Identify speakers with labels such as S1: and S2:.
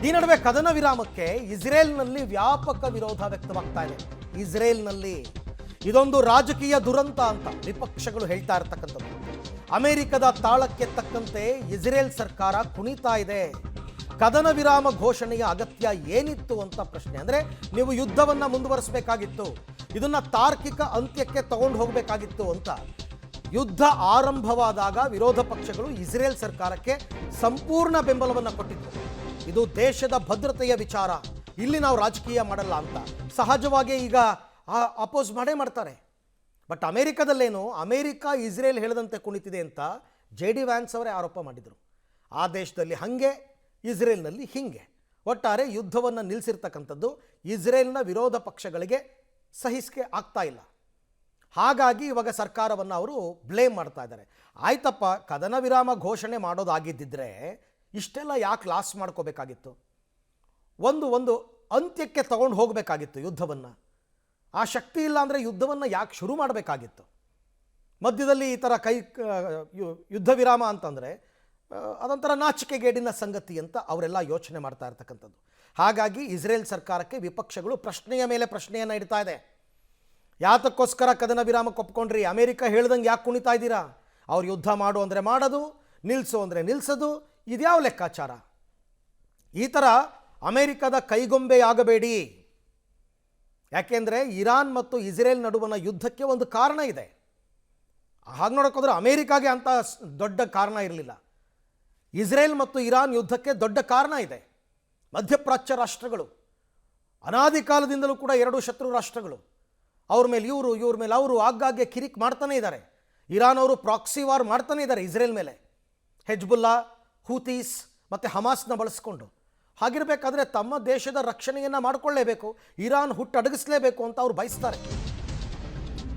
S1: ಈ ನಡುವೆ ಕದನ ವಿರಾಮಕ್ಕೆ ಇಸ್ರೇಲ್ನಲ್ಲಿ ವ್ಯಾಪಕ ವಿರೋಧ ವ್ಯಕ್ತವಾಗ್ತಾ ಇದೆ. ಇಸ್ರೇಲ್ನಲ್ಲಿ ಇದೊಂದು ರಾಜಕೀಯ ದುರಂತ ಅಂತ ವಿಪಕ್ಷಗಳು ಹೇಳ್ತಾ ಇರತಕ್ಕಂಥದ್ದು. ಅಮೆರಿಕದ ತಾಳಕ್ಕೆ ತಕ್ಕಂತೆ ಇಸ್ರೇಲ್ ಸರ್ಕಾರ ಕುಣಿತಾ ಇದೆ. ಕದನ ವಿರಾಮ ಘೋಷಣೆಯ ಅಗತ್ಯ ಏನಿತ್ತು ಅಂತ ಪ್ರಶ್ನೆ. ಅಂದರೆ ನೀವು ಯುದ್ಧವನ್ನು ಮುಂದುವರಿಸಬೇಕಾಗಿತ್ತು, ಇದನ್ನು ತಾರ್ಕಿಕ ಅಂತ್ಯಕ್ಕೆ ತಗೊಂಡು ಹೋಗಬೇಕಾಗಿತ್ತು ಅಂತ. ಯುದ್ಧ ಆರಂಭವಾದಾಗ ವಿರೋಧ ಪಕ್ಷಗಳು ಇಸ್ರೇಲ್ ಸರ್ಕಾರಕ್ಕೆ ಸಂಪೂರ್ಣ ಬೆಂಬಲವನ್ನು ಕೊಟ್ಟಿದ್ದರು. ಇದು ದೇಶದ ಭದ್ರತೆಯ ವಿಚಾರ, ಇಲ್ಲಿ ನಾವು ರಾಜಕೀಯ ಮಾಡಲ್ಲ ಅಂತ. ಸಹಜವಾಗಿ ಈಗ ಅಪೋಸ್ ಮಾಡ್ತಾರೆ. ಬಟ್ ಅಮೆರಿಕದಲ್ಲೇನು, ಅಮೆರಿಕ ಇಸ್ರೇಲ್ ಹೇಳದಂತೆ ಕುಣಿತಿದೆ ಅಂತ JD ವ್ಯಾನ್ಸ್ ಅವರೇ ಆರೋಪ ಮಾಡಿದರು. ಆ ದೇಶದಲ್ಲಿ ಹಾಗೆ, ಇಸ್ರೇಲ್ನಲ್ಲಿ ಹೀಗೆ. ಒಟ್ಟಾರೆ ಯುದ್ಧವನ್ನು ನಿಲ್ಲಿಸಿರ್ತಕ್ಕಂಥದ್ದು ಇಸ್ರೇಲ್ನ ವಿರೋಧ ಪಕ್ಷಗಳಿಗೆ ಸಹಿಸಿಕೆ ಆಗ್ತಾ ಇಲ್ಲ. ಹಾಗಾಗಿ ಇವಾಗ ಸರ್ಕಾರವನ್ನು ಅವರು ಬ್ಲೇಮ್ ಮಾಡ್ತಾ ಇದ್ದಾರೆ. ಆಯ್ತಪ್ಪ, ಕದನ ವಿರಾಮ ಘೋಷಣೆ ಮಾಡೋದಾಗಿದ್ದಿದ್ರೆ ಇಷ್ಟೆಲ್ಲ ಯಾಕೆ ಲಾಸ್ ಮಾಡ್ಕೋಬೇಕಾಗಿತ್ತು? ಒಂದು ಅಂತ್ಯಕ್ಕೆ ತಗೊಂಡು ಹೋಗಬೇಕಾಗಿತ್ತು ಯುದ್ಧವನ್ನು. ಆ ಶಕ್ತಿ ಇಲ್ಲ ಅಂದರೆ ಯುದ್ಧವನ್ನು ಯಾಕೆ ಶುರು ಮಾಡಬೇಕಾಗಿತ್ತು? ಮಧ್ಯದಲ್ಲಿ ಈ ಥರ ಯುದ್ಧ ವಿರಾಮ ಅಂತಂದರೆ ಅದೊಂಥರ ನಾಚಿಕೆಗೇಡಿನ ಸಂಗತಿ ಅಂತ ಅವರೆಲ್ಲ ಯೋಚನೆ ಮಾಡ್ತಾ ಇರ್ತಕ್ಕಂಥದ್ದು. ಹಾಗಾಗಿ ಇಸ್ರೇಲ್ ಸರ್ಕಾರಕ್ಕೆ ವಿಪಕ್ಷಗಳು ಪ್ರಶ್ನೆಯ ಮೇಲೆ ಪ್ರಶ್ನೆಯನ್ನು ಇಡ್ತಾ ಇದೆ. ಯಾತಕ್ಕೋಸ್ಕರ ಕದನ ವಿರಾಮಕ್ಕೆ ಒಪ್ಕೊಂಡ್ರಿ? ಅಮೆರಿಕ ಹೇಳ್ದಂಗೆ ಯಾಕೆ ಕುಣಿತಾ ಇದ್ದೀರಾ? ಅವ್ರು ಯುದ್ಧ ಮಾಡು ಅಂದರೆ ಮಾಡೋದು, ನಿಲ್ಲಿಸು ಅಂದರೆ ನಿಲ್ಲಿಸೋದು, ಇದ್ಯಾವ ಲೆಕ್ಕಾಚಾರ? ಈ ಥರ ಅಮೆರಿಕದ ಕೈಗೊಂಬೆಯಾಗಬೇಡಿ. ಯಾಕೆಂದರೆ ಇರಾನ್ ಮತ್ತು ಇಸ್ರೇಲ್ ನಡುವಣ ಯುದ್ಧಕ್ಕೆ ಒಂದು ಕಾರಣ ಇದೆ. ಹಾಗೆ ನೋಡೋಕ್ಕೋದ್ರೆ ಅಮೆರಿಕಾಗೆ ಅಂತ ದೊಡ್ಡ ಕಾರಣ ಇರಲಿಲ್ಲ. ಇಸ್ರೇಲ್ ಮತ್ತು ಇರಾನ್ ಯುದ್ಧಕ್ಕೆ ದೊಡ್ಡ ಕಾರಣ ಇದೆ. ಮಧ್ಯಪ್ರಾಚ್ಯ ರಾಷ್ಟ್ರಗಳು ಅನಾದಿ ಕಾಲದಿಂದಲೂ ಕೂಡ ಎರಡು ಶತ್ರು ರಾಷ್ಟ್ರಗಳು. ಅವ್ರ ಮೇಲೆ ಇವ್ರ ಮೇಲೆ ಅವರು ಆಗಾಗ್ಗೆ ಕಿರಿಕ್ ಮಾಡ್ತಾನೆ ಇದ್ದಾರೆ. ಇರಾನ್ ಅವರು ಪ್ರಾಕ್ಸಿ ವಾರ್ ಮಾಡ್ತಾನೆ ಇದ್ದಾರೆ ಇಸ್ರೇಲ್ ಮೇಲೆ, ಹೆಜ್ಬುಲ್ಲಾ, ಹೂತೀಸ್ ಮತ್ತು ಹಮಾಸ್ನ ಬಳಸ್ಕೊಂಡು. ಹಾಗಿರಬೇಕಾದ್ರೆ ತಮ್ಮ ದೇಶದ ರಕ್ಷಣೆಯನ್ನು ಮಾಡಿಕೊಳ್ಳೇಬೇಕು, ಇರಾನ್ ಹುಟ್ಟಡಗಿಸಲೇಬೇಕು ಅಂತ ಅವ್ರು ಬಯಸ್ತಾರೆ.